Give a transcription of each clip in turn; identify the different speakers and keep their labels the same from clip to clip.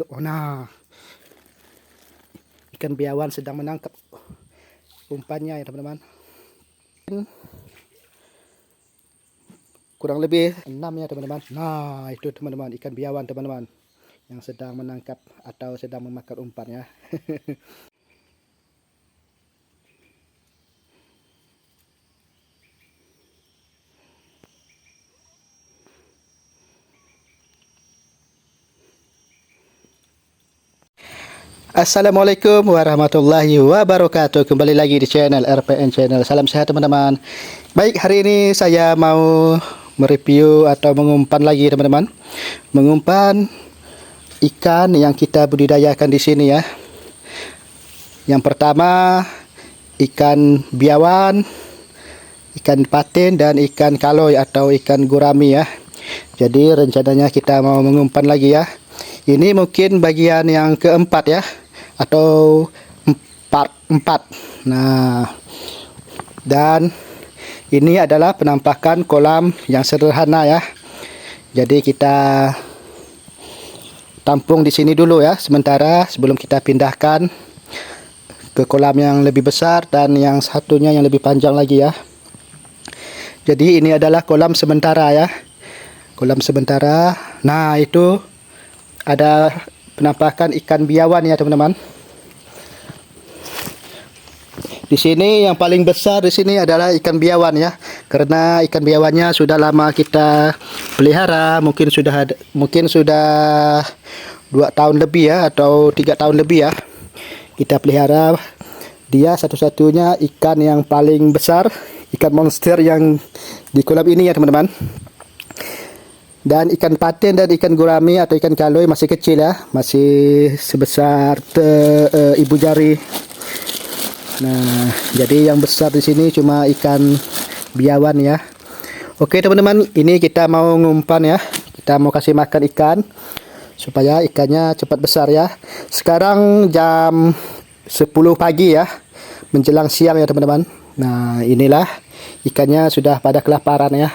Speaker 1: Nah, ikan biawan sedang menangkap umpannya ya teman-teman. Kurang lebih 6 ya teman-teman. Nah, itu teman-teman ikan biawan teman-teman yang sedang menangkap atau sedang memakan umpannya. Assalamualaikum warahmatullahi wabarakatuh. Kembali lagi di channel RPN Channel. Salam sehat teman-teman. Baik, hari ini saya mau mereview atau mengumpan lagi teman-teman. Mengumpan ikan yang kita budidayakan di sini ya. Yang pertama ikan biawan, ikan patin dan ikan kaloy atau ikan gurami ya. Jadi rencananya kita mau mengumpan lagi ya. Ini mungkin bagian yang keempat ya, atau empat. Nah, dan ini adalah penampakan kolam yang sederhana ya. Jadi kita tampung di sini dulu ya sementara sebelum kita pindahkan ke kolam yang lebih besar dan yang satunya yang lebih panjang lagi ya. Jadi ini adalah kolam sementara ya. Kolam sementara. Nah, itu ada penampakan ikan biawan ya teman-teman. Di sini yang paling besar di sini adalah ikan biawan ya. Karena ikan biawannya sudah lama kita pelihara, mungkin sudah 2 tahun lebih ya atau 3 tahun lebih ya. Kita pelihara dia satu-satunya ikan yang paling besar, ikan monster yang di kolam ini ya teman-teman. Dan ikan patin dan ikan gurami atau ikan kaloy masih kecil ya, masih sebesar ibu jari. Nah, jadi yang besar di sini cuma ikan biawan ya. Oke teman-teman, ini kita mau ngumpan ya. Kita mau kasih makan ikan supaya ikannya cepat besar ya. Sekarang jam 10 pagi ya, menjelang siang ya teman-teman. Nah, inilah ikannya sudah pada kelaparan ya.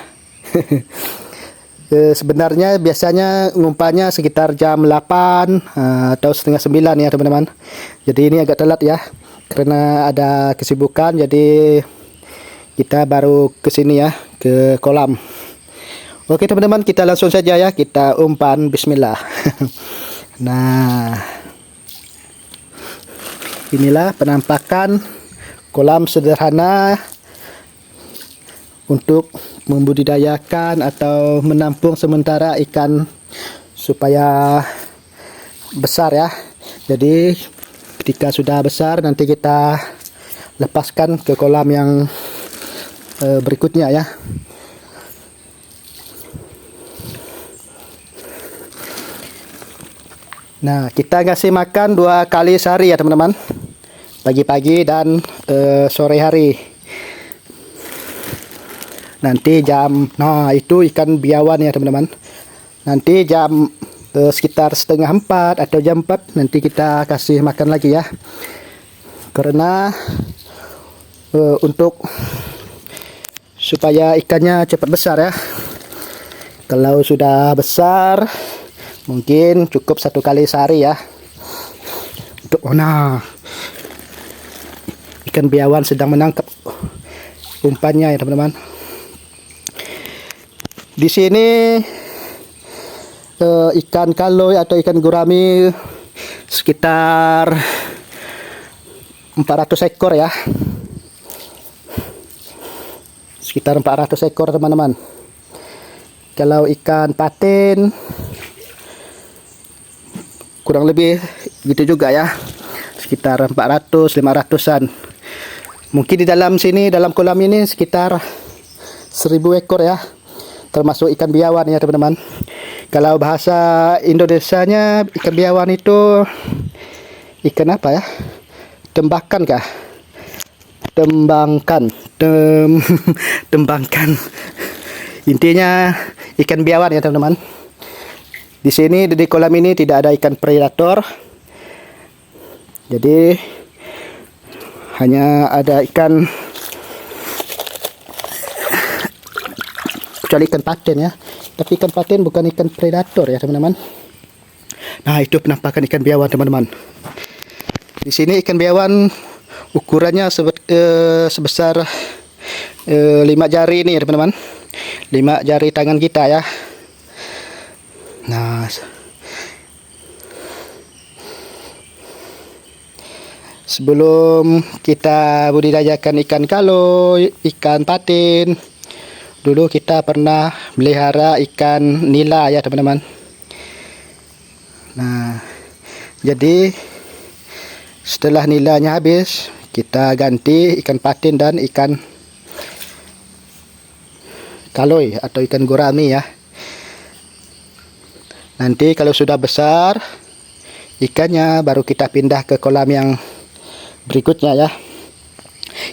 Speaker 1: Sebenarnya biasanya ngumpannya sekitar jam 8 atau setengah 9 ya teman-teman. Jadi ini agak telat ya karena ada kesibukan, jadi kita baru ke sini ya, ke kolam. Oke teman-teman, kita langsung saja ya, kita umpan. Bismillah. Nah, inilah penampakan kolam sederhana untuk membudidayakan atau menampung sementara ikan supaya besar ya. Jadi ketika sudah besar nanti kita lepaskan ke kolam yang berikutnya ya. Nah, kita kasih makan 2 kali sehari ya teman-teman, pagi-pagi dan sore hari. Nanti jam, nah itu ikan biawan ya teman-teman. Nanti jam sekitar setengah 4 atau jam 4 nanti kita kasih makan lagi ya. Karena untuk supaya ikannya cepat besar ya. Kalau sudah besar mungkin cukup 1 kali sehari ya. Nah, ikan biawan sedang menangkap umpannya ya teman-teman. Di sini ikan kaloy atau ikan gurami sekitar 400 ekor ya. Sekitar 400 ekor teman-teman. Kalau ikan patin kurang lebih gitu juga ya. Sekitar 400 500-an. Mungkin di dalam sini, dalam kolam ini sekitar 1000 ekor ya. Termasuk ikan biawan ya teman-teman. Kalau bahasa Indonesianya ikan biawan itu ikan apa ya? Tembakan kah? Tembangkan. Intinya ikan biawan ya teman-teman. Di sini di kolam ini tidak ada ikan predator. Jadi hanya ada ikan, kecuali ikan patin ya. Tapi ikan patin bukan ikan predator ya teman-teman. Nah, itu penampakan ikan biawan teman-teman. Di sini ikan biawan ukurannya sebesar 5 jari nih teman-teman. 5 jari tangan kita ya. Nah, sebelum kita budidayakan ikan kaloy, ikan patin, dulu kita pernah melihara ikan nila ya teman-teman. Nah, jadi setelah nilanya habis, kita ganti ikan patin dan ikan kaloy atau ikan gurami ya. Nanti kalau sudah besar ikannya, baru kita pindah ke kolam yang berikutnya ya,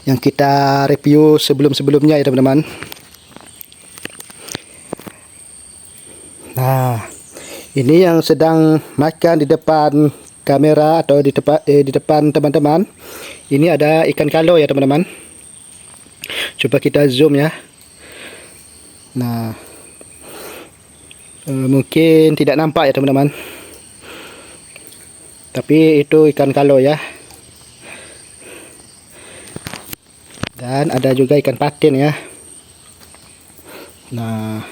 Speaker 1: yang kita review sebelum-sebelumnya ya teman-teman. Nah, ini yang sedang makan di depan kamera atau di depan teman-teman. Ini ada ikan kaloy ya teman-teman. Coba kita zoom ya. Nah, mungkin tidak nampak ya teman-teman, tapi itu ikan kaloy ya. Dan ada juga ikan patin ya. Nah,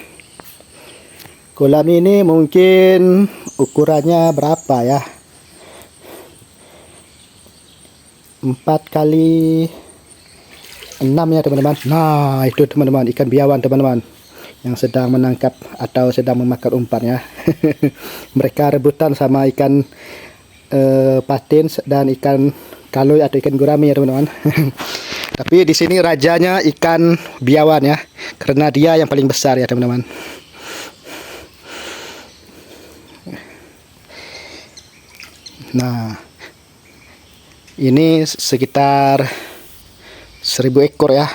Speaker 1: kolam ini mungkin ukurannya berapa ya, 4 kali 6 ya teman-teman. Nah, itu teman-teman ikan biawan teman-teman yang sedang menangkap atau sedang memakan umpan ya. Mereka rebutan sama ikan patin dan ikan kaloy atau ikan gurami ya teman-teman. Tapi di sini rajanya ikan biawan ya, karena dia yang paling besar ya teman-teman. Nah, ini sekitar 1000 ekor ya,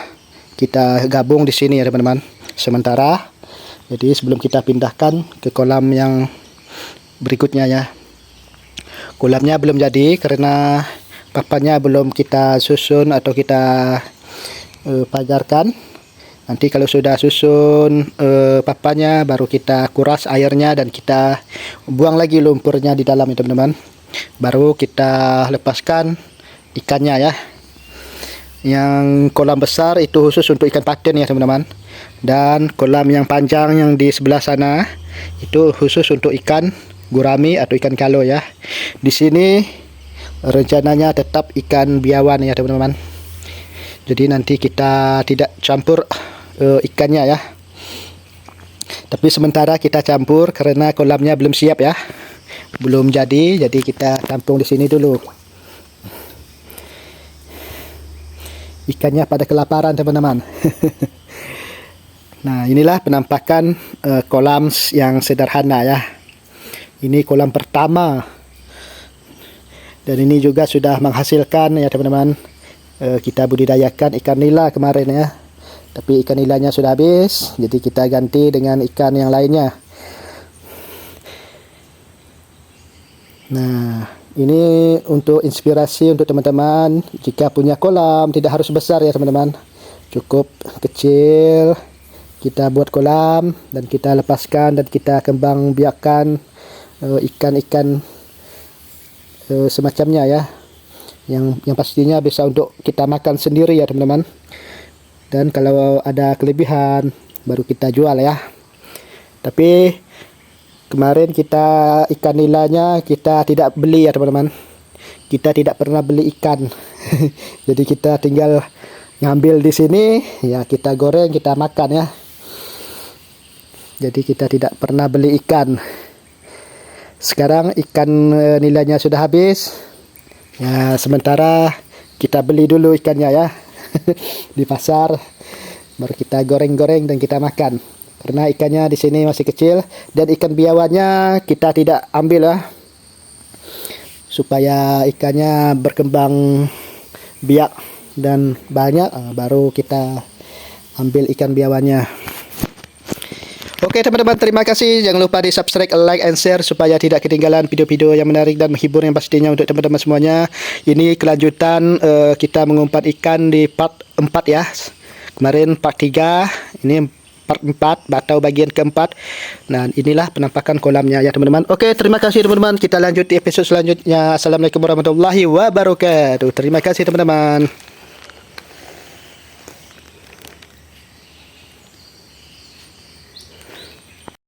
Speaker 1: kita gabung di sini ya teman-teman sementara. Jadi sebelum kita pindahkan ke kolam yang berikutnya ya. Kolamnya belum jadi karena papannya belum kita susun atau kita pagarkan. Nanti kalau sudah susun papannya, baru kita kuras airnya dan kita buang lagi lumpurnya di dalam ya teman-teman. Baru kita lepaskan ikannya ya. Yang kolam besar itu khusus untuk ikan patin ya teman-teman, dan kolam yang panjang yang di sebelah sana itu khusus untuk ikan gurami atau ikan kaloy ya. Di sini rencananya tetap ikan biawan ya teman-teman. Jadi nanti kita tidak campur ikannya ya, tapi sementara kita campur karena kolamnya belum siap ya, belum jadi kita tampung di sini dulu. Ikannya pada kelaparan teman-teman. Nah, inilah penampakan kolam yang sederhana ya. Ini kolam pertama, dan ini juga sudah menghasilkan ya teman-teman. Kita budidayakan ikan nila kemarin ya, tapi ikan nilanya sudah habis, jadi kita ganti dengan ikan yang lainnya. Nah, ini untuk inspirasi untuk teman-teman, jika punya kolam tidak harus besar ya teman-teman, cukup kecil kita buat kolam dan kita lepaskan dan kita kembang biakkan ikan-ikan semacamnya ya, yang pastinya bisa untuk kita makan sendiri ya teman-teman. Dan kalau ada kelebihan baru kita jual ya. Tapi kemarin kita ikan nilanya kita tidak beli ya teman-teman. Kita tidak pernah beli ikan. Jadi kita tinggal ngambil di sini ya, kita goreng, kita makan ya. Jadi kita tidak pernah beli ikan. Sekarang ikan nilainya sudah habis. Ya, sementara kita beli dulu ikannya ya. Di pasar, baru kita goreng-goreng dan kita makan. Karena ikannya di sini masih kecil, dan ikan biawannya kita tidak ambil ya, supaya ikannya berkembang biak dan banyak, baru kita ambil ikan biawannya. Oke teman-teman, terima kasih. Jangan lupa di subscribe, like, and share supaya tidak ketinggalan video-video yang menarik dan menghibur yang pastinya untuk teman-teman semuanya. Ini kelanjutan kita mengumpat ikan di part 4 ya. Kemarin part 3, ini part 4 atau bagian keempat. Nah, inilah penampakan kolamnya ya teman-teman. Oke, terima kasih teman-teman. Kita lanjut di episode selanjutnya. Assalamualaikum warahmatullahi wabarakatuh. Terima kasih teman-teman.